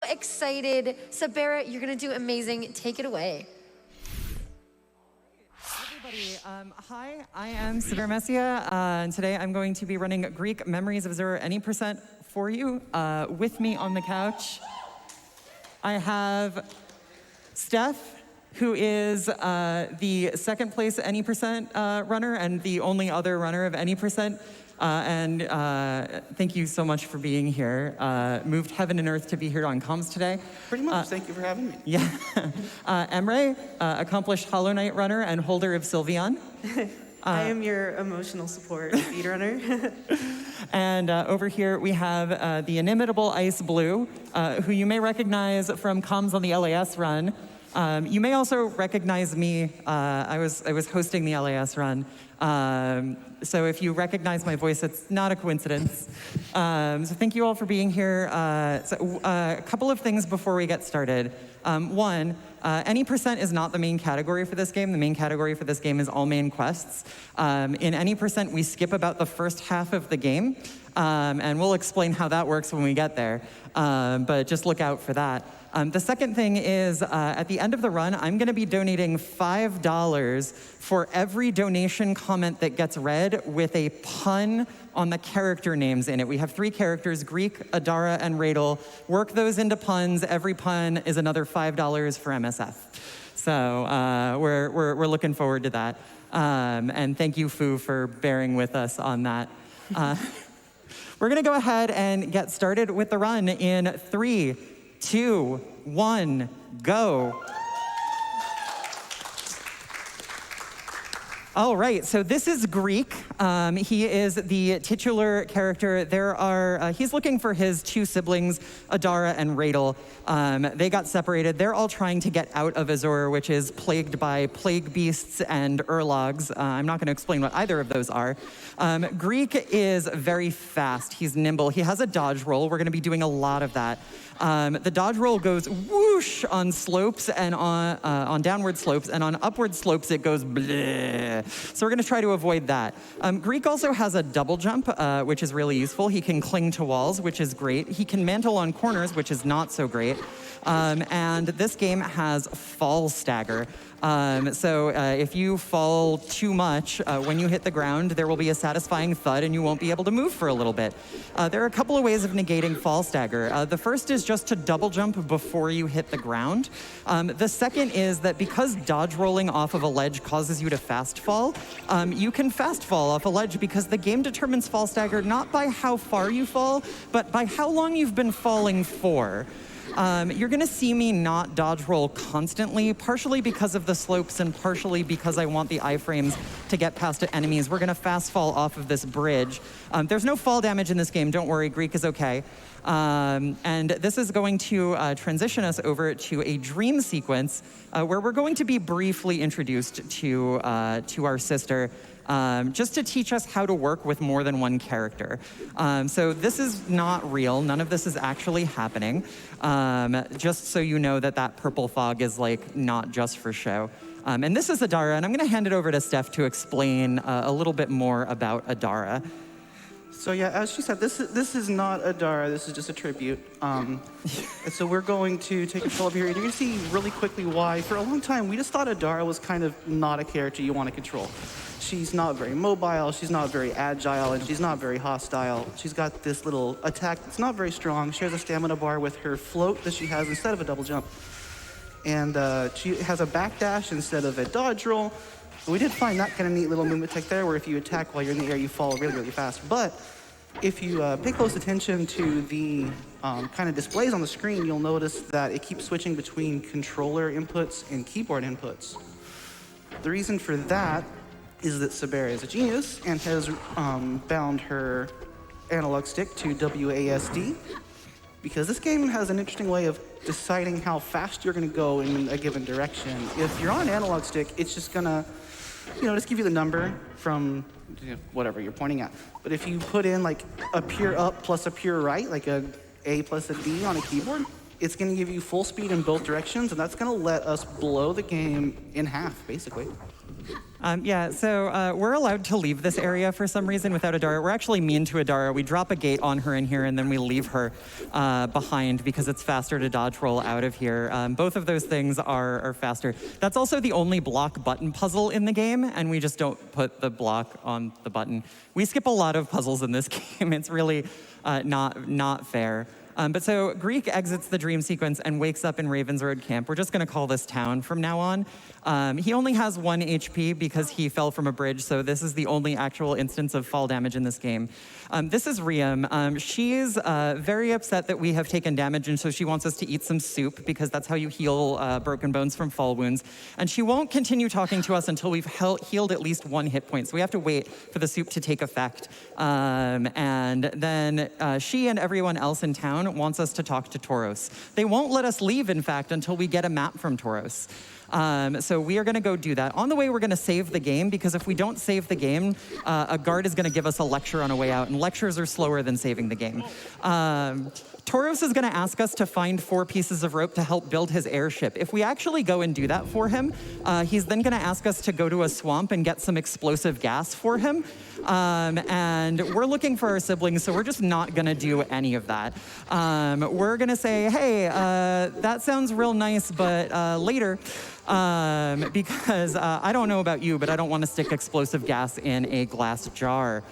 excited. Sabera, you're gonna do amazing. Take it away. Everybody, hi, I am SaberaMesia, and today I'm going to be running Greek Memories of Azur any percent for you. With me on the couch, I have Steph, who is the second place any percent runner and the only other runner of any percent. And thank you so much for being here. Moved heaven and earth to be here on comms today. Pretty much, thank you for having me. Yeah. Emre, accomplished Hollow Knight runner and holder of Sylveon. I am your emotional support speedrunner. And over here we have the inimitable Ice Blue, who you may recognize from comms on the LAS run. You may also recognize me. I was hosting the LAS run. So if you recognize my voice, it's not a coincidence. So thank you all for being here. A couple of things before we get started. One, any percent is not the main category for this game. The main category for this game is all main quests. In any percent, we skip about the first half of the game. And we'll explain how that works when we get there. But just look out for that. The second thing is, at the end of the run, I'm going to be donating $5 for every donation comment that gets read with a pun on the character names in it. We have 3 characters, Greek, Adara, and Radel. Work those into puns. Every pun is another $5 for MSF. So we're looking forward to that. And thank you, Fu, for bearing with us on that. We're going to go ahead and get started with the run in 3, 2, 1, go. All right, so this is Greek. He is the titular character. He's looking for his 2 siblings, Adara and Radel. They got separated. They're all trying to get out of Azur, which is plagued by plague beasts and urlogs. I'm not going to explain what either of those are. Greek is very fast. He's nimble. He has a dodge roll. We're going to be doing a lot of that. The dodge roll goes whoosh on slopes and on downward slopes, and on upward slopes it goes bleh. So we're going to try to avoid that. Greek also has a double jump, which is really useful. He can cling to walls, which is great. He can mantle on corners, which is not so great. And this game has fall stagger. So if you fall too much, when you hit the ground, there will be a satisfying thud and you won't be able to move for a little bit. There are a couple of ways of negating fall stagger. The first is just to double jump before you hit the ground. The second is that because dodge rolling off of a ledge causes you to fast fall, you can fast fall off a ledge because the game determines fall stagger not by how far you fall, but by how long you've been falling for. You're going to see me not dodge roll constantly, partially because of the slopes and partially because I want the iframes to get past enemies. We're going to fast fall off of this bridge. There's no fall damage in this game. Don't worry, Greek is okay. And this is going to transition us over to a dream sequence where we're going to be briefly introduced to our sister. Just to teach us how to work with more than one character. So this is not real. None of this is actually happening. Just so you know that purple fog is like not just for show. And this is Adara, and I'm going to hand it over to Steph to explain a little bit more about Adara. So yeah, as she said, this is not Adara, this is just a tribute. And so we're going to take control of here, and you're going to see really quickly why. For a long time, we just thought Adara was kind of not a character you want to control. She's not very mobile, she's not very agile, and she's not very hostile. She's got this little attack that's not very strong. She has a stamina bar with her float that she has instead of a double jump. And she has a backdash instead of a dodge roll. We did find that kind of neat little movement tech there, where if you attack while you're in the air, you fall really, really fast. But if you pay close attention to the kind of displays on the screen, you'll notice that it keeps switching between controller inputs and keyboard inputs. The reason for that is that Sabera is a genius and has bound her analog stick to WASD, because this game has an interesting way of deciding how fast you're going to go in a given direction. If you're on an analog stick, it's just going to, just give you the number from whatever you're pointing at. But if you put in like a pure up plus a pure right, like a A plus a D on a keyboard, it's going to give you full speed in both directions, and that's going to let us blow the game in half, basically. Yeah, so we're allowed to leave this area for some reason without Adara. We're actually mean to Adara. We drop a gate on her in here, and then we leave her behind because it's faster to dodge roll out of here. Both of those things are faster. That's also the only block button puzzle in the game, and we just don't put the block on the button. We skip a lot of puzzles in this game. It's really not fair. But so Greek exits the dream sequence and wakes up in Raven's Road Camp. We're just going to call this town from now on. He only has 1 HP because he fell from a bridge, so this is the only actual instance of fall damage in this game. This is Riem. She's very upset that we have taken damage, and so she wants us to eat some soup because that's how you heal broken bones from fall wounds. And she won't continue talking to us until we've healed at least 1 hit point, so we have to wait for the soup to take effect. And then she and everyone else in town wants us to talk to Tauros. They won't let us leave, in fact, until we get a map from Tauros. So we are going to go do that. On the way, we're going to save the game, because if we don't save the game, a guard is going to give us a lecture on a way out, and lectures are slower than saving the game. Tauros is going to ask us to find 4 pieces of rope to help build his airship. If we actually go and do that for him, he's then going to ask us to go to a swamp and get some explosive gas for him. And we're looking for our siblings, so we're just not going to do any of that. We're going to say, hey, that sounds real nice, but later. Because I don't know about you, but I don't want to stick explosive gas in a glass jar.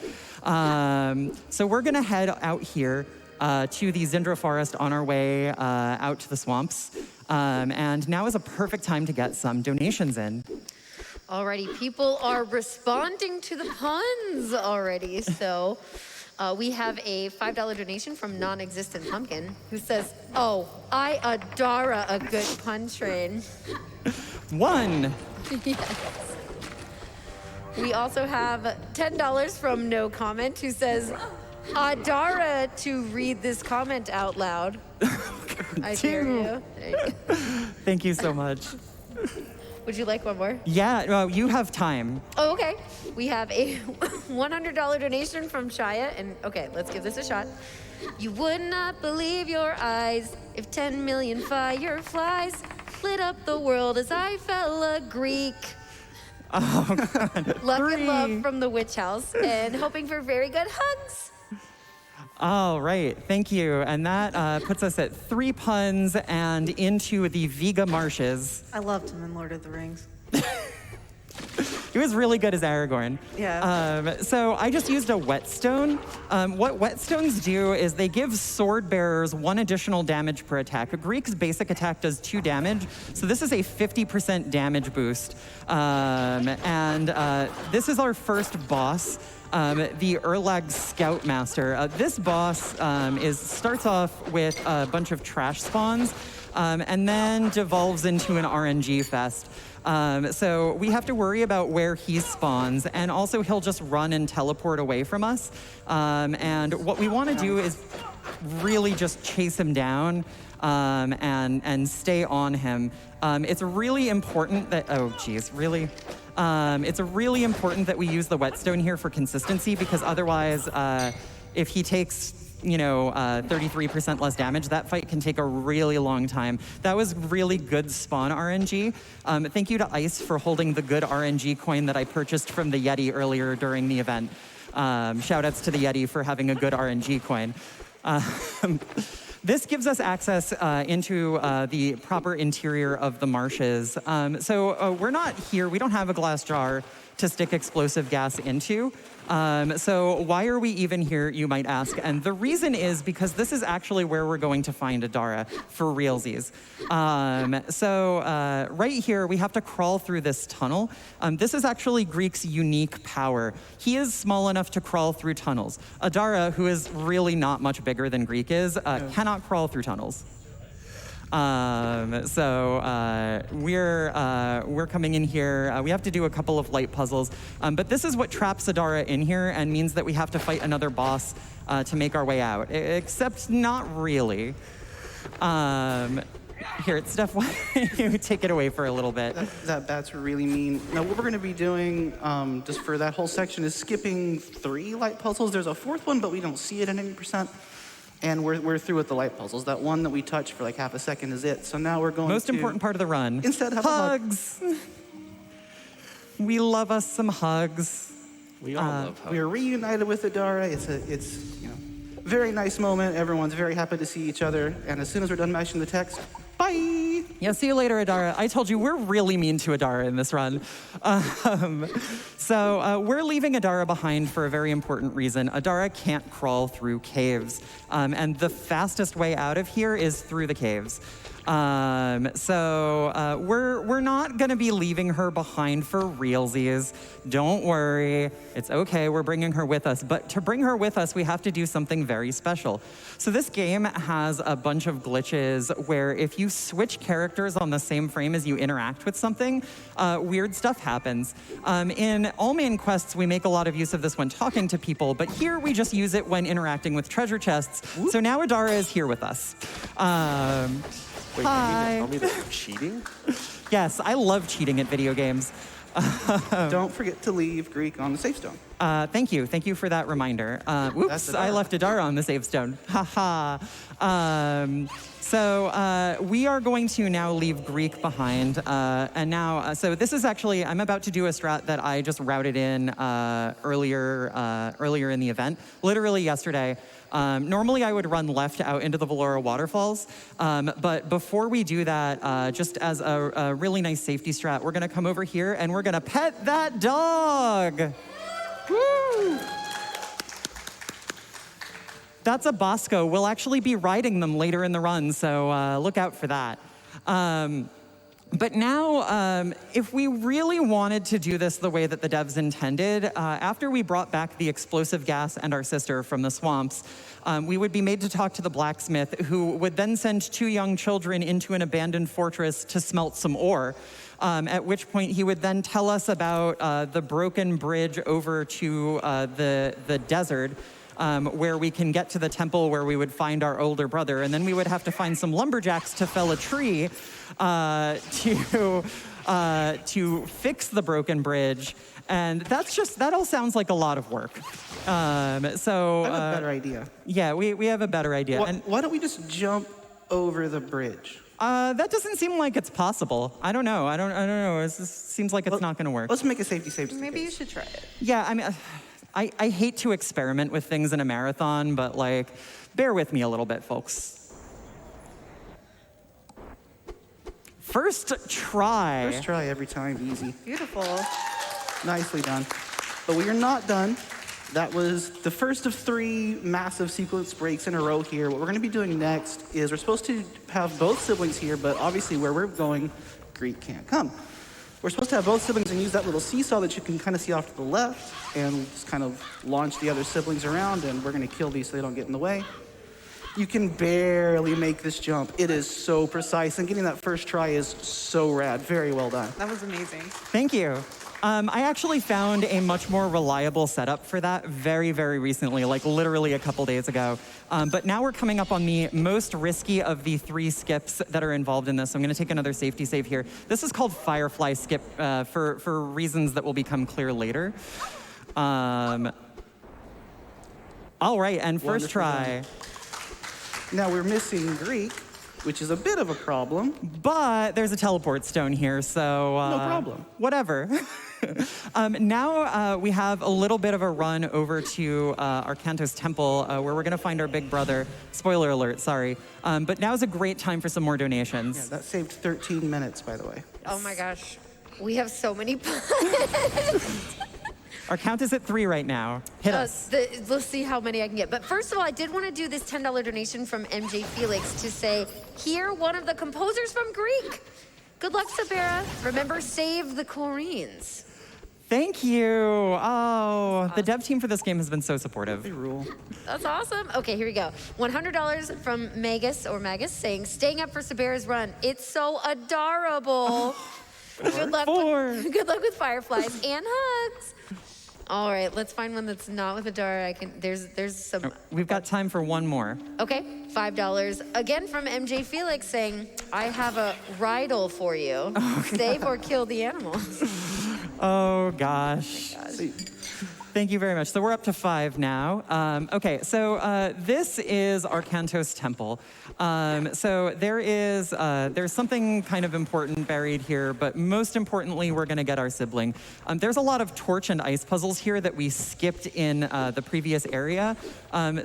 So we're going to head out here to the Zindra Forest on our way out to the swamps. And now is a perfect time to get some donations in. Alrighty, people are responding to the puns already. So we have a $5 donation from Non-Existent Pumpkin, who says, oh, I adora a good pun train. 1. Yes. We also have $10 from No Comment, who says, Adara to read this comment out loud. I hear you. There you go. Thank you so much. Would you like one more? Yeah, well, you have time. Oh, okay. We have a $100 donation from Shia, and okay, let's give this a shot. You would not believe your eyes if 10 million fireflies lit up the world as I fell a Greek. Oh, God. Luck 3. and love from the witch house, and hoping for very good hugs. All right, thank you. And that puts us at 3 puns and into the Viga Marshes. I loved him in Lord of the Rings. He was really good as Aragorn. Yeah. So I just used a whetstone. What whetstones do is they give sword bearers 1 additional damage per attack. A Greek's basic attack does 2 damage, so this is a 50% damage boost. This is our first boss, the Erlag Scoutmaster. This boss starts off with a bunch of trash spawns, and then devolves into an RNG fest. So we have to worry about where he spawns, and also he'll just run and teleport away from us. And what we want to do is really just chase him down and stay on him. It's really important that, oh geez, really? It's really important that we use the whetstone here for consistency, because otherwise, if he takes 33% less damage, that fight can take a really long time. That was really good spawn RNG. Thank you to Ice for holding the good RNG coin that I purchased from the Yeti earlier during the event. Shout outs to the Yeti for having a good RNG coin. This gives us access into the proper interior of the marshes. We're not here, we don't have a glass jar to stick explosive gas into. So why are we even here, you might ask? And the reason is because this is actually where we're going to find Adara for realsies. Right here, we have to crawl through this tunnel. This is actually Greek's unique power. He is small enough to crawl through tunnels. Adara, who is really not much bigger than Greek is, cannot crawl through tunnels. We're coming in here. We have to do a couple of light puzzles, but this is what traps Adara in here and means that we have to fight another boss to make our way out, except not really. Here, Steph, why don't you take it away for a little bit? That's really mean. Now, what we're going to be doing just for that whole section is skipping 3 light puzzles. There's a 4th one, but we don't see it at any percent. And we're through with the light puzzles. That one that we touched for like half a second is it. So now we're going Most important part of the run. Instead, have hugs. We love us some hugs. We all love hugs. We're reunited with Adara. It's very nice moment. Everyone's very happy to see each other. And as soon as we're done matching the text, bye. Yeah, see you later, Adara. I told you we're really mean to Adara in this run. So we're leaving Adara behind for a very important reason. Adara can't crawl through caves. And the fastest way out of here is through the caves. So we're not gonna be leaving her behind for realsies. Don't worry, it's okay, we're bringing her with us. But to bring her with us, we have to do something very special. So this game has a bunch of glitches where if you switch characters on the same frame as you interact with something, weird stuff happens. In all main quests, we make a lot of use of this when talking to people, but here we just use it when interacting with treasure chests. So now Adara is here with us. Wait, Hi. you mean to tell me that you're cheating? Yes, I love cheating at video games. Don't forget to leave Greek on the safe stone. Thank you for that reminder. Oops, That's I Adara. left Adara on the save stone. Haha. So we are going to now leave Greek behind. And now, so this is actually, I'm about to do a strat that I just routed in earlier in the event, literally yesterday. Normally I would run left out into the Valora waterfalls, but before we do that, just as a really nice safety strat, we're gonna come over here and we're gonna pet that dog. Woo! That's a Bosco. We'll actually be riding them later in the run, so look out for that. But now, if we really wanted to do this the way that the devs intended, after we brought back the explosive gas and our sister from the swamps, we would be made to talk to the blacksmith, who would then send 2 young children into an abandoned fortress to smelt some ore. At which point he would then tell us about the broken bridge over to the desert, where we can get to the temple where we would find our older brother, and then we would have to find some lumberjacks to fell a tree to fix the broken bridge, and that all sounds like a lot of work. So I have a better idea. yeah, we have a better idea. And Why don't we just jump over the bridge? that doesn't seem like it's possible. I don't know. I don't know. It just seems like it's not going to work. Let's make a safety save. Maybe you should try it. Yeah, I mean, I hate to experiment with things in a marathon, but like, bear with me a little bit, folks. First try. First try every time, easy. Beautiful. Nicely done. But we are not done. That was the first of 3 massive sequence breaks in a row here. What we're going to be doing next is we're supposed to have both siblings here, but obviously where we're going, Greek can't come. We're supposed to have both siblings and use that little seesaw that you can kind of see off to the left, and just kind of launch the other siblings around, and we're going to kill these so they don't get in the way. You can barely make this jump. It is so precise, and getting that first try is so rad. Very well done. That was amazing. Thank you. I actually found a much more reliable setup for that very, very recently, like literally a couple days ago. But now we're coming up on the most risky of the 3 skips that are involved in this. I'm going to take another safety save here. This is called Firefly Skip for reasons that will become clear later. All right, and first Wonderful try. Now we're missing Greek, which is a bit of a problem. But there's a teleport stone here, so... No problem. Whatever. Now we have a little bit of a run over to Arcanto's temple, where we're going to find our big brother. Spoiler alert, sorry. But now's a great time for some more donations. Yeah, that saved 13 minutes, by the way. Oh my gosh. We have so many Our count is at 3 right now. Hit us. Let's see how many I can get. But first of all, I did want to do this $10 donation from MJ Felix to say, here, one of the composers from Greek. Good luck, Sabera. Remember, save the Koreans. Thank you. Oh, the dev team for this game has been so supportive. They rule. That's awesome. Okay, here we go. $100 from Magus saying, staying up for Sabera's run. It's so adorable. Good luck with fireflies and hugs. All right, let's find one that's not with Adara. There's some. We've got time for one more. Okay, $5. Again from MJ Felix saying, I have a riddle for you. Save or kill the animals. Oh gosh. See, Thank you very much. So we're up to 5 now. Okay, so this is Arcantos Temple. So there's something kind of important buried here, but most importantly, we're going to get our sibling. There's a lot of torch and ice puzzles here that we skipped in the previous area.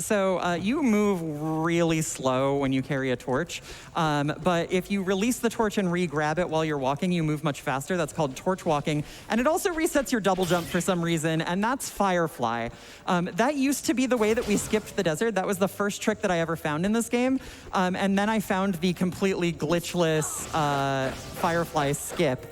So you move really slow when you carry a torch, but if you release the torch and re-grab it while you're walking, you move much faster. That's called torch walking, and it also resets your double jump for some reason, and that's Firefly. That used to be the way that we skipped the desert. That was the first trick that I ever found in this game. And then I found the completely glitchless Firefly skip,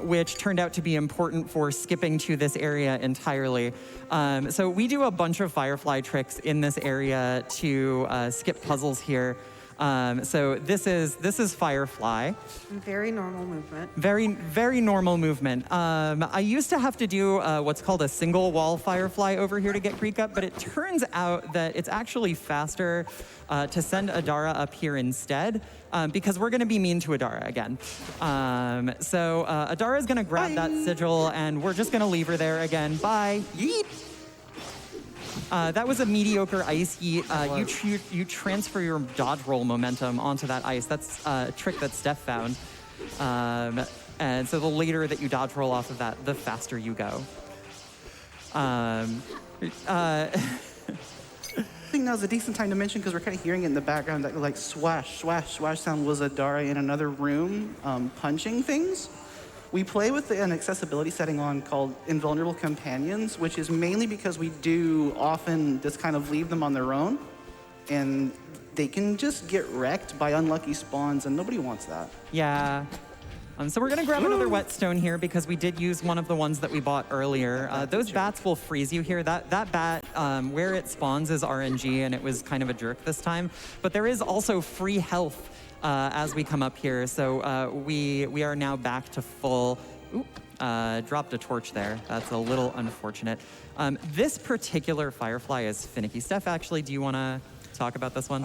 which turned out to be important for skipping to this area entirely. So we do a bunch of Firefly tricks in this area to skip puzzles here. So this is Firefly. Very normal movement. Very normal movement. I used to have to do what's called a single wall Firefly over here to get Greek up, but it turns out that it's actually faster to send Adara up here instead, because we're going to be mean to Adara again. So Adara is going to grab that sigil, and we're just going to leave her there again. Bye. Yeet. That was a mediocre ice yeet. You transfer your dodge roll momentum onto that ice. That's a trick that Steph found. And so the later that you dodge roll off of that, the faster you go. I think now's a decent time to mention, because we're kind of hearing it in the background, that like swash, swash, swash sound was Adara in another room punching things. We play with an accessibility setting on called Invulnerable Companions, which is mainly because we do often just kind of leave them on their own, and they can just get wrecked by unlucky spawns, and nobody wants that. Yeah. So we're going to grab another whetstone here because we did use one of the ones that we bought earlier. Those bats will freeze you here. That bat, where it spawns is RNG, and it was kind of a jerk this time. But there is also free health as we come up here. So we are now back to full. Oop, dropped a torch there. That's a little unfortunate. This particular Firefly is finicky. Steph, actually, do you want to talk about this one?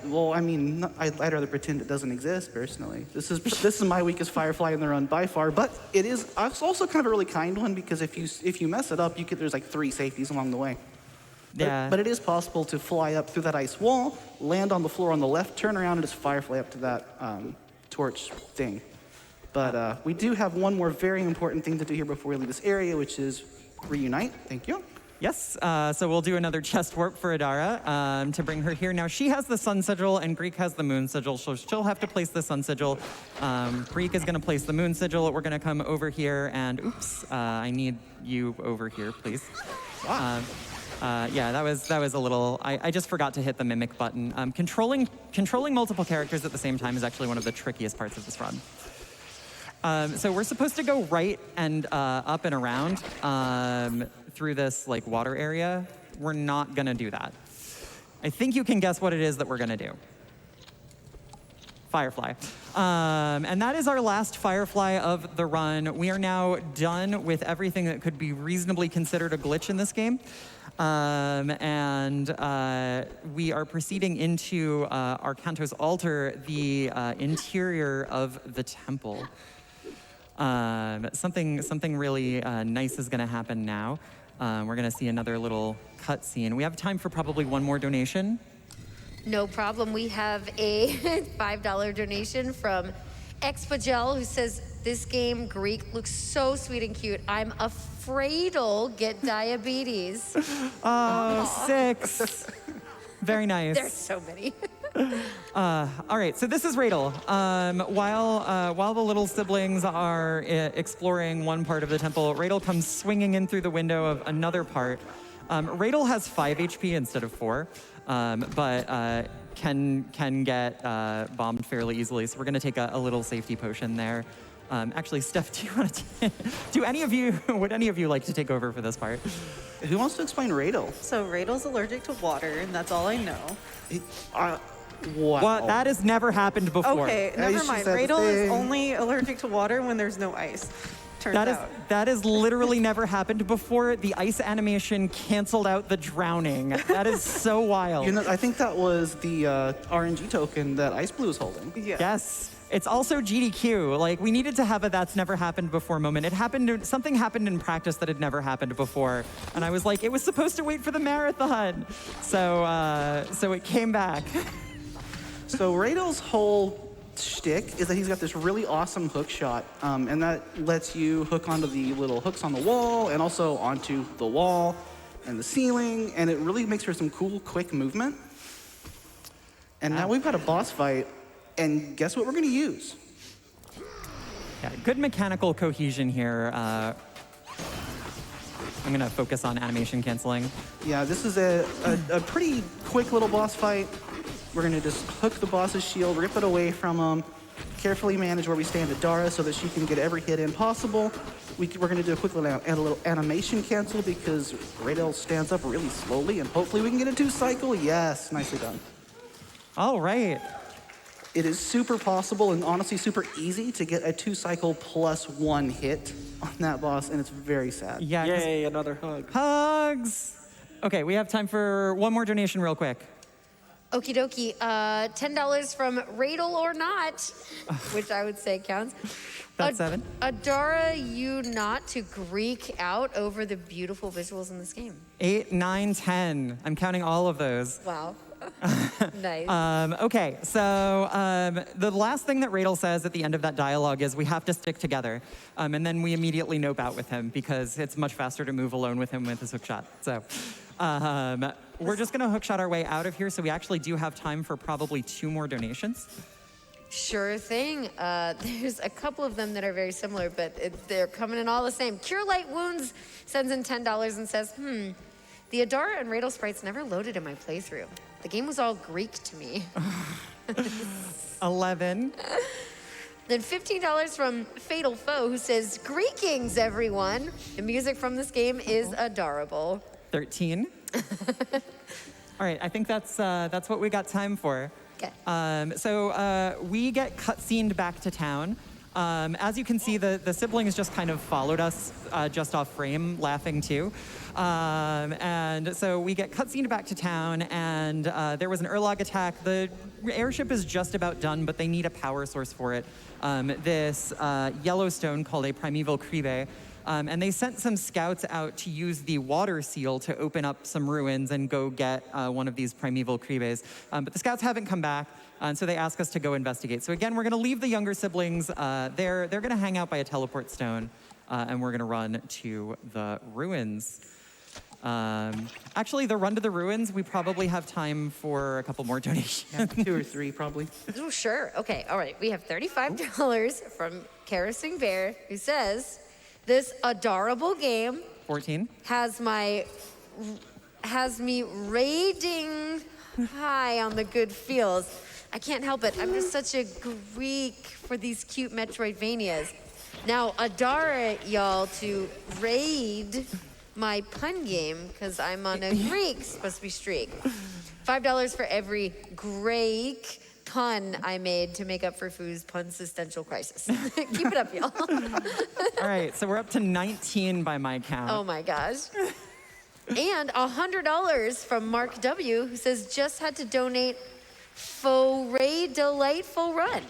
Well, I mean, I'd rather pretend it doesn't exist, personally. This is my weakest Firefly in the run by far, but it's also kind of a really kind one, because if you mess it up, there's like 3 safeties along the way. Yeah. But it is possible to fly up through that ice wall, land on the floor on the left, turn around, and just Firefly up to that torch thing. But we do have one more very important thing to do here before we leave this area, which is reunite. Thank you. Yes, so we'll do another chest warp for Adara to bring her here. Now, she has the sun sigil, and Greek has the moon sigil, so she'll have to place the sun sigil. Greek is going to place the moon sigil. We're going to come over here, and oops, I need you over here, please. Yeah, that was a little. I just forgot to hit the mimic button. Controlling multiple characters at the same time is actually one of the trickiest parts of this run. So we're supposed to go right and up and around through this like water area. We're not gonna do that. I think you can guess what it is that we're gonna do. Firefly. And that is our last Firefly of the run. We are now done with everything that could be reasonably considered a glitch in this game. And we are proceeding into Arcantos' altar, the interior of the temple. Something really nice is going to happen now. We're going to see another little cutscene. We have time for probably one more donation. No problem. We have a $5 donation from Expagel, who says, this game, Greek, looks so sweet and cute. I'm afraid I'll get diabetes. Oh, 6. Very nice. There's so many. All right, so this is Radel. While the little siblings are exploring one part of the temple, Radel comes swinging in through the window of another part. Radel has 5 HP instead of 4, but can get bombed fairly easily. So we're going to take a little safety potion there. Actually, Steph, do you want to? Would any of you like to take over for this part? Who wants to explain Radel? So Radel's allergic to water, and that's all I know. Wow. Well, that has never happened before. Okay, never mind. Radel is only allergic to water when there's no ice. turns out. That has literally never happened before. The ice animation canceled out the drowning. That is so wild. You know, I think that was the RNG token that Ice Blue is holding. Yeah. Yes. It's also GDQ. Like, we needed to have a that's never happened before moment. Something happened in practice that had never happened before. And I was like, it was supposed to wait for the marathon. So it came back. So Radel's whole shtick is that he's got this really awesome hook shot, and that lets you hook onto the little hooks on the wall and also onto the wall and the ceiling, and it really makes for some cool, quick movement. And now we've got a boss fight, and guess what we're gonna use? Yeah, good mechanical cohesion here. I'm gonna focus on animation canceling. Yeah, this is a pretty quick little boss fight. We're gonna just hook the boss's shield, rip it away from him, carefully manage where we stand Adara so that she can get every hit in possible. We're gonna do a quick little animation cancel because Radel stands up really slowly, and hopefully we can get a 2-cycle. Yes, nicely done. All right. It is super possible and honestly super easy to get a 2-cycle plus 1 hit on that boss, and it's very sad. Yeah. 'Cause Yay, another hug. hugs. Okay, we have time for one more donation real quick. Okie dokie. $10 from Radel or Not, which I would say counts. That's 7. Adara you not to Greek out over the beautiful visuals in this game. 8, 9, 10. I'm counting all of those. Wow. Nice. Okay, so the last thing that Radel says at the end of that dialogue is we have to stick together. And then we immediately nope out with him because it's much faster to move alone with him with his hookshot. So we're just going to hookshot our way out of here. So we actually do have time for probably 2 more donations. Sure thing. There's a couple of them that are very similar, but they're coming in all the same. Cure Light Wounds sends in $10 and says, the Adara and Radel sprites never loaded in my playthrough. The game was all Greek to me. 11. Then $15 from Fatal Foe, who says, Greekings, everyone. The music from this game is adorable. 13. All right, I think that's what we got time for. Okay. So we get cutscened back to town. As you can see, the siblings just kind of followed us just off frame, laughing too. And so we get cutscened back to town, and there was an Urlog attack. The airship is just about done, but they need a power source for it. This Yellowstone called a primeval cribe. And they sent some scouts out to use the water seal to open up some ruins and go get one of these primeval cribes. But the scouts haven't come back, and so they ask us to go investigate. So again, we're going to leave the younger siblings. They're going to hang out by a teleport stone, and we're going to run to the ruins. Actually, the run to the ruins, we probably have time for a couple more donations. Yeah, 2 or 3 probably. Oh, sure. Okay, all right. We have $35 from Karasing Bear, who says, this adorable game 14. has me raiding high on the good feels. I can't help it. I'm just such a Greek for these cute Metroidvanias. Now, Adara, y'all, to raid my pun game, because I'm on a Greek supposed to be streak. $5 for every Greek pun I made to make up for Foo's pun-existential crisis. Keep it up, y'all. All right, so we're up to 19 by my count. Oh my gosh. And $100 from Mark W, who says just had to donate for a delightful run.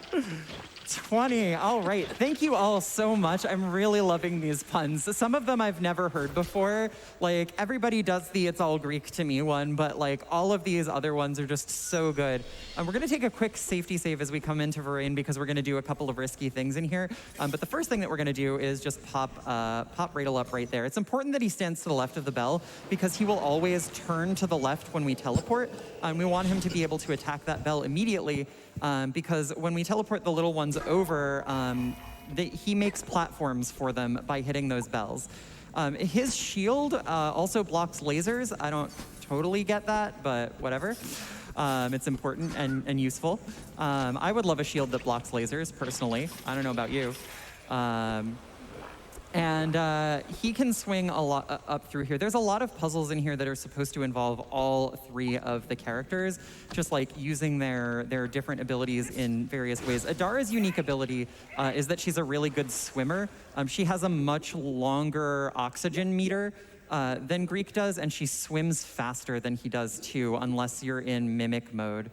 20. All right. Thank you all so much. I'm really loving these puns. Some of them I've never heard before. Like, everybody does the It's All Greek to Me one, but like all of these other ones are just so good. We're going to take a quick safety save as we come into Varane because we're going to do a couple of risky things in here. But the first thing that we're going to do is just pop Radel up right there. It's important that he stands to the left of the bell because he will always turn to the left when we teleport. We want him to be able to attack that bell immediately. Because when we teleport the little ones over, he makes platforms for them by hitting those bells. His shield also blocks lasers. I don't totally get that, but whatever. It's important and useful. I would love a shield that blocks lasers, personally. I don't know about you. And he can swing a lot up through here. There's a lot of puzzles in here that are supposed to involve all three of the characters, just like using their different abilities in various ways. Adara's unique ability is that she's a really good swimmer. She has a much longer oxygen meter than Greek does, and she swims faster than he does too, unless you're in mimic mode.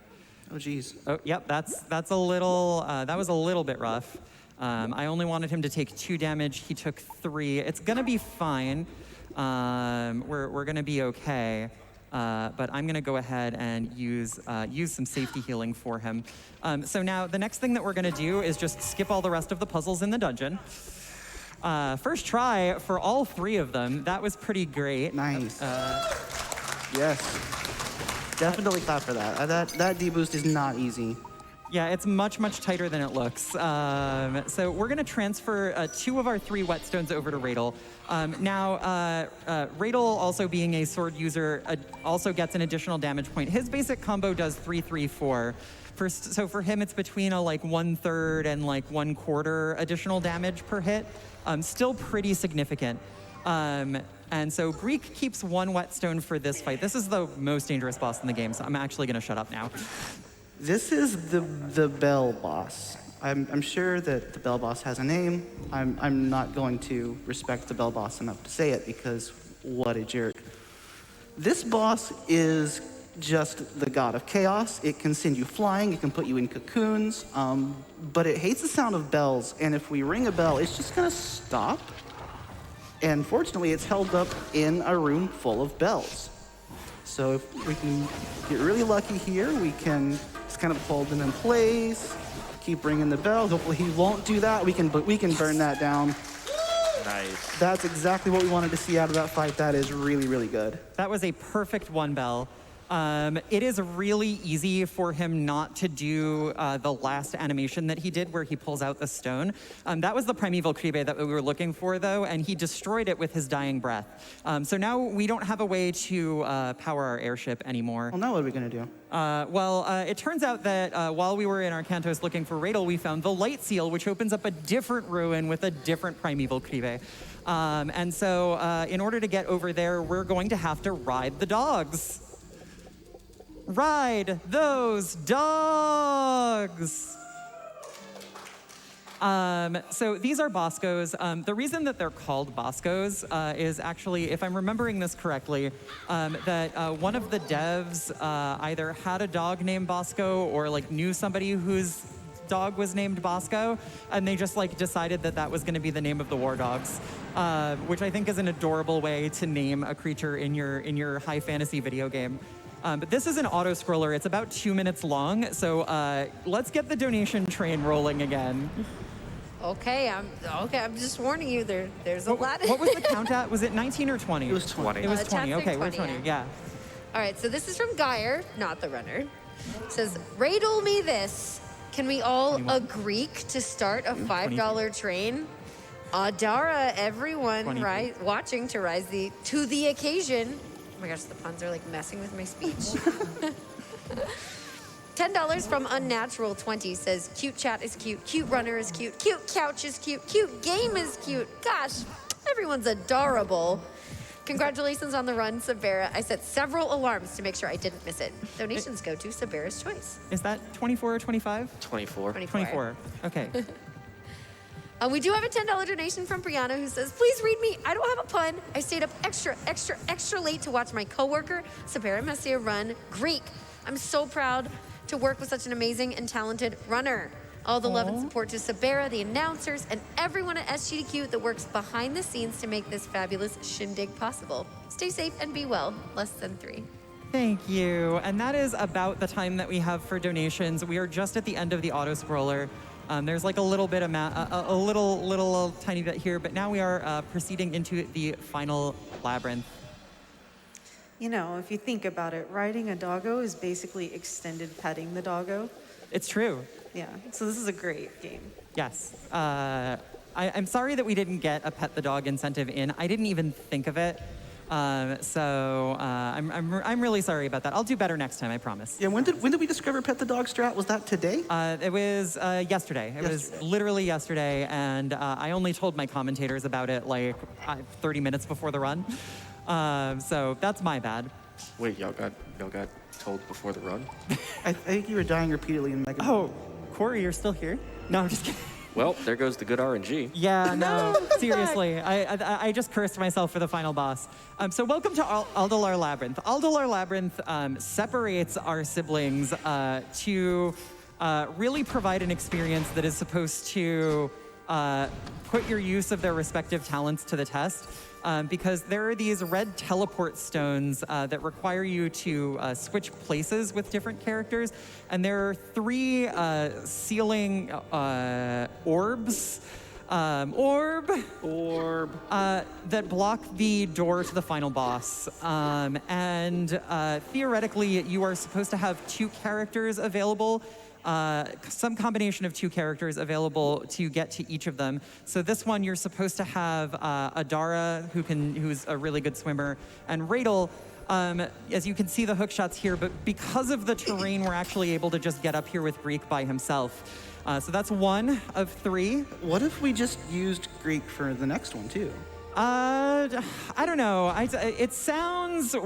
Oh, geez. Oh, yep, that's a little, that was a little bit rough. I only wanted him to take 2 damage. He took 3. It's gonna be fine. We're gonna be okay. But I'm gonna go ahead and use some safety healing for him. So now the next thing that we're gonna do is just skip all the rest of the puzzles in the dungeon. First try for all 3 of them. That was pretty great. Nice. Yes. Definitely clap for that. That deboost is not easy. Yeah, it's much, much tighter than it looks. So we're going to transfer 2 of our 3 whetstones over to Radel. Now, Radel, also being a sword user, also gets an additional damage point. His basic combo does 3, 3, 4. So for him, it's between a 1/3 and 1/4 additional damage per hit. Still pretty significant. And so Greek keeps 1 whetstone for this fight. This is the most dangerous boss in the game, so I'm actually going to shut up now. This is the Bell boss. I'm sure that the Bell boss has a name. I'm not going to respect the Bell boss enough to say it because what a jerk. This boss is just the god of chaos. It can send you flying, it can put you in cocoons, but it hates the sound of bells, and if we ring a bell, it's just gonna stop. And fortunately, it's held up in a room full of bells. So if we can get really lucky here, we can just kind of hold them in place, keep ringing the bell. Hopefully he won't do that. We can burn that down. Nice. That's exactly what we wanted to see out of that fight. That is really, really good. That was a perfect 1 bell. It is really easy for him not to do the last animation that he did where he pulls out the stone. That was the primeval Kribe that we were looking for, though, and he destroyed it with his dying breath. So now we don't have a way to power our airship anymore. Well, now what are we going to do? It turns out that while we were in Arcantos looking for Radel, we found the Light Seal, which opens up a different ruin with a different primeval Kribe. And so in order to get over there, we're going to have to ride the dogs. Ride those dogs! So these are Boscos. The reason that they're called Boscos is actually, if I'm remembering this correctly, that one of the devs either had a dog named Bosco or knew somebody whose dog was named Bosco, and they just decided that that was going to be the name of the war dogs, which I think is an adorable way to name a creature in your high fantasy video game. But this is an auto-scroller. It's about 2 minutes long, so let's get the donation train rolling again. Okay, I'm just warning you. There's a lot. What was the count at? Was it 19 or 20? It was 20. It was Chat 20. said Okay, 20, we're 20. Yeah. All right, so this is from Geyer, not the runner. It says, Radel me this. Can we all agree to start a $5 train? Adara, everyone watching to rise to the occasion. Oh my gosh, the puns are messing with my speech. $10 from Unnatural20 says, cute chat is cute, cute runner is cute, cute couch is cute, cute game is cute. Gosh, everyone's adorable. Congratulations on the run, Sabera. I set several alarms to make sure I didn't miss it. Donations go to Sabera's Choice. Is that 24 or 25? 24. 24. Okay. We do have a $10 donation from Brianna who says, please read me. I don't have a pun. I stayed up extra late to watch my coworker, SaberaMesia, run Greek. I'm so proud to work with such an amazing and talented runner. All the love and support to Sabera, the announcers, and everyone at SGDQ that works behind the scenes to make this fabulous shindig possible. Stay safe and be well. Less than 3. Thank you. And that is about the time that we have for donations. We are just at the end of the auto-scroller. There's a little bit of a little tiny bit here, but now we are proceeding into the final labyrinth. You know, if you think about it, riding a doggo is basically extended petting the doggo. It's true. Yeah, so this is a great game. Yes. I'm sorry that we didn't get a pet the dog incentive in. I didn't even think of it. I'm really sorry about that. I'll do better next time, I promise. Yeah, when did we discover Pet the Dog strat? Was that today? It was yesterday. It was literally yesterday, and I only told my commentators about it like 30 minutes before the run. So that's my bad. Wait, y'all got told before the run? I think you were dying repeatedly in Mega. Oh, Corey, you're still here? No, I'm just kidding. Well, there goes the good RNG. Yeah, no, seriously. I just cursed myself for the final boss. So welcome to Aldalar Labyrinth. Aldalar Labyrinth separates our siblings to really provide an experience that is supposed to put your use of their respective talents to the test. Because there are these red teleport stones that require you to switch places with different characters. And there are 3 ceiling orbs. That block the door to the final boss. Theoretically, you are supposed to have 2 characters available. Some combination of 2 characters available to get to each of them. So this one, you're supposed to have Adara, who's a really good swimmer, and Radel. As you can see the hook shots here, but because of the terrain, we're actually able to just get up here with Greek by himself. So that's 1 of 3. What if we just used Greek for the next one too? I don't know. It sounds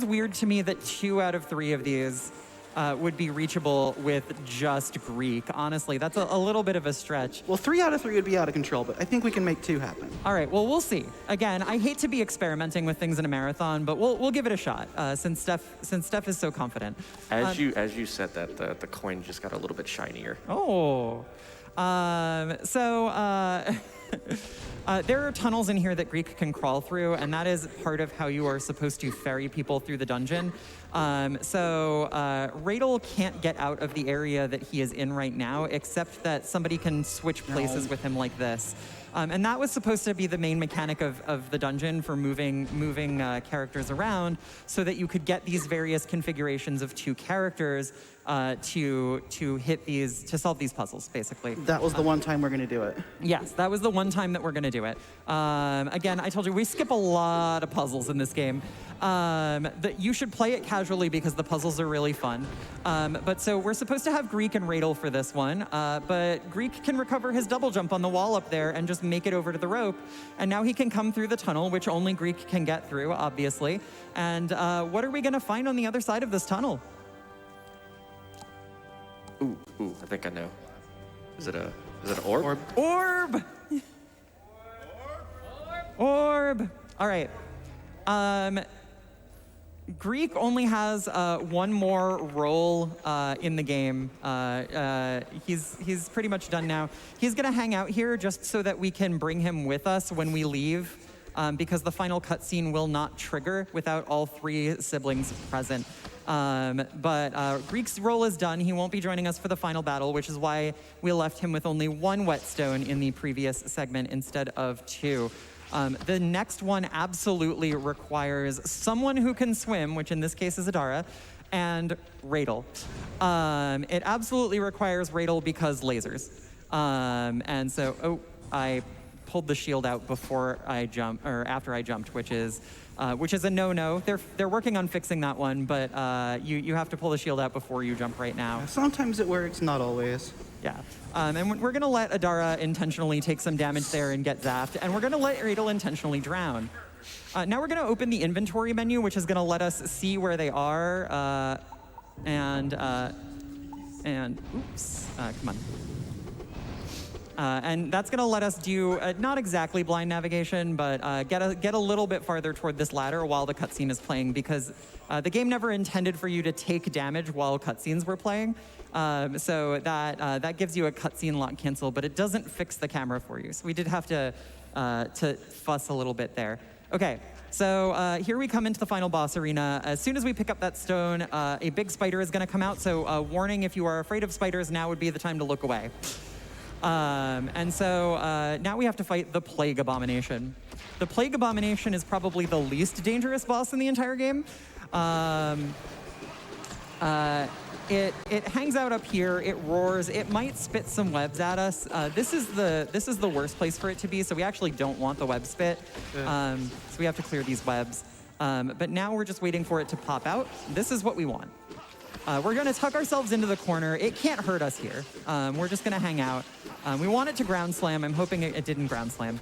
weird to me that 2 out of 3 of these would be reachable with just Greek. Honestly, that's a little bit of a stretch. Well, 3 out of 3 would be out of control, but I think we can make 2 happen. All right, well, we'll see. Again, I hate to be experimenting with things in a marathon, but we'll give it a shot since Steph is so confident. As you said that, the coin just got a little bit shinier. Oh. There are tunnels in here that Greek can crawl through, and that is part of how you are supposed to ferry people through the dungeon. Radel can't get out of the area that he is in right now, except that somebody can switch places with him like this. And that was supposed to be the main mechanic of the dungeon for moving characters around, so that you could get these various configurations of 2 characters to solve these puzzles, basically. That was the one time we're going to do it. Yes, that was the one time that we're going to do it. Again, I told you, we skip a lot of puzzles in this game. That you should play it casually because the puzzles are really fun. So we're supposed to have Greek and Radel for this one, but Greek can recover his double jump on the wall up there and just make it over to the rope. And now he can come through the tunnel, which only Greek can get through, obviously. And what are we going to find on the other side of this tunnel? Ooh, I think I know. Is it an orb? Orb! All right. Greek only has 1 more role in the game. He's pretty much done now. He's gonna hang out here just so that we can bring him with us when we leave, because the final cutscene will not trigger without all 3 siblings present. Greek's role is done. He won't be joining us for the final battle, which is why we left him with only 1 whetstone in the previous segment instead of 2. The next one absolutely requires someone who can swim, which in this case is Adara, and Radel. It absolutely requires Radel because lasers. I pulled the shield out before I jumped, or after I jumped, which is a no-no. They're working on fixing that one, but you have to pull the shield out before you jump right now. Sometimes it works, not always. Yeah. And we're going to let Adara intentionally take some damage there and get zapped, and we're going to let Radel intentionally drown. Now we're going to open the inventory menu, which is going to let us see where they are, and oops, come on. And that's going to let us do not exactly blind navigation, but get a little bit farther toward this ladder while the cutscene is playing, because the game never intended for you to take damage while cutscenes were playing. So that gives you a cutscene lock cancel, but it doesn't fix the camera for you. So we did have to fuss a little bit there. Okay, so here we come into the final boss arena. As soon as we pick up that stone, a big spider is going to come out. So warning, if you are afraid of spiders, now would be the time to look away. Now we have to fight the Plague Abomination. The Plague Abomination is probably the least dangerous boss in the entire game. It hangs out up here. It roars. It might spit some webs at us. This is the worst place for it to be. So we actually don't want the web spit. So we have to clear these webs. But now we're just waiting for it to pop out. This is what we want. We're going to tuck ourselves into the corner. It can't hurt us here. We're just going to hang out. We want it to ground slam. I'm hoping it didn't ground slam.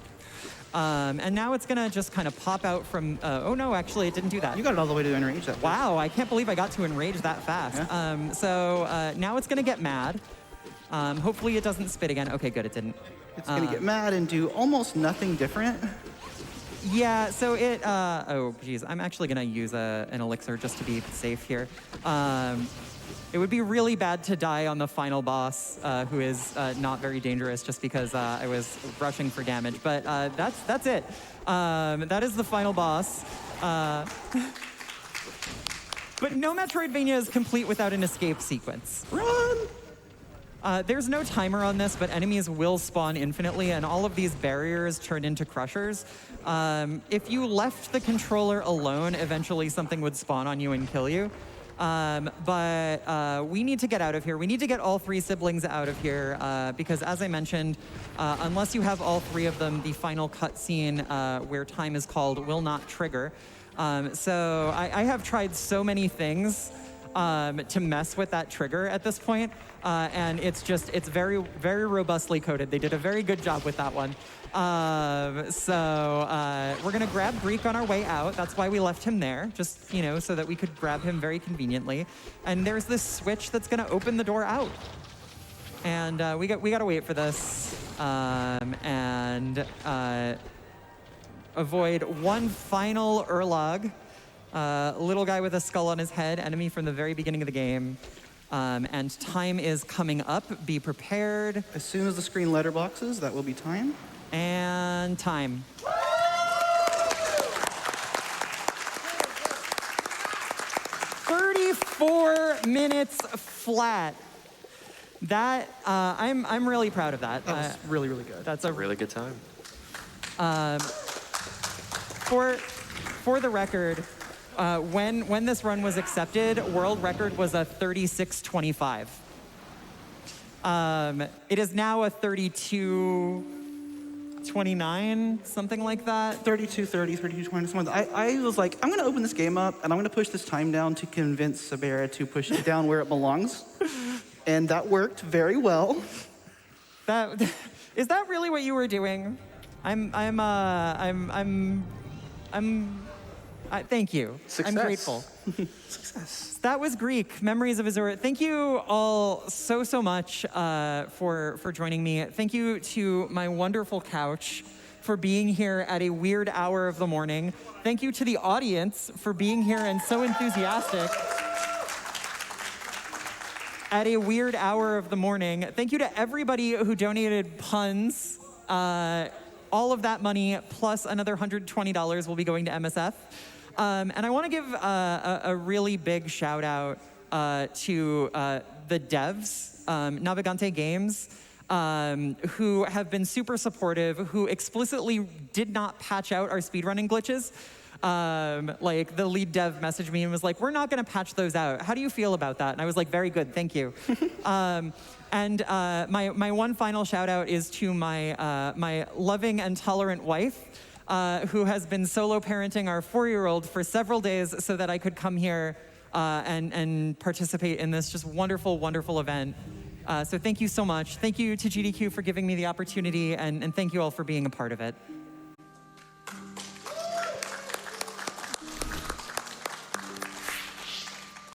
And now it's going to just kind of pop out from... oh, no, actually, it didn't do that. You got it all the way to enrage that. Wow, I can't believe I got to enrage that fast. Yeah. So now it's going to get mad. Hopefully it doesn't spit again. Okay, good, it didn't. It's going to get mad and do almost nothing different. Yeah, so it... oh, geez, I'm actually going to use an elixir just to be safe here. It would be really bad to die on the final boss, who is not very dangerous, just because I was rushing for damage. But that's it. That is the final boss. But no Metroidvania is complete without an escape sequence. Run! There's no timer on this, but enemies will spawn infinitely, and all of these barriers turn into crushers. If you left the controller alone, eventually something would spawn on you and kill you. But we need to get out of here. We need to get all 3 siblings out of here because, as I mentioned, unless you have all 3 of them, the final cutscene where time is called will not trigger. So I have tried so many things to mess with that trigger at this point, and it's very, very robustly coded. They did a very good job with that one. So we're gonna grab Greek on our way out. That's why we left him there, just, so that we could grab him very conveniently. And there's this switch that's gonna open the door out. And we gotta wait for this and avoid one final Urlog, little guy with a skull on his head, enemy from the very beginning of the game. And time is coming up. Be prepared. As soon as the screen letterboxes, that will be time. And time. 34 minutes flat. That I'm really proud of that. That was really, really good. That's A really good time. For the record, when this run was accepted, world record was a 36:25. It is now a 32:29, something like that. 32:30, 32:20, something like that. I was like, I'm going to open this game up, and I'm going to push this time down to convince Sabera to push it down where it belongs. And that worked very well. Is that really what you were doing? Thank you. Success. I'm grateful. Success. That was Greek, Memories of Azur. Thank you all so much for joining me. Thank you to my wonderful couch for being here at a weird hour of the morning. Thank you to the audience for being here and so enthusiastic at a weird hour of the morning. Thank you to everybody who donated puns. All of that money plus another $120 will be going to MSF. And I want to give a really big shout out to the devs, Navigante Games, who have been super supportive, who explicitly did not patch out our speedrunning glitches. Like the lead dev messaged me and was like, we're not going to patch those out. How do you feel about that? And I was like, very good, thank you. And my one final shout out is to my loving and tolerant wife, who has been solo parenting our 4-year-old for several days so that I could come here and participate in this just wonderful, wonderful event. So thank you so much. Thank you to GDQ for giving me the opportunity, and thank you all for being a part of it.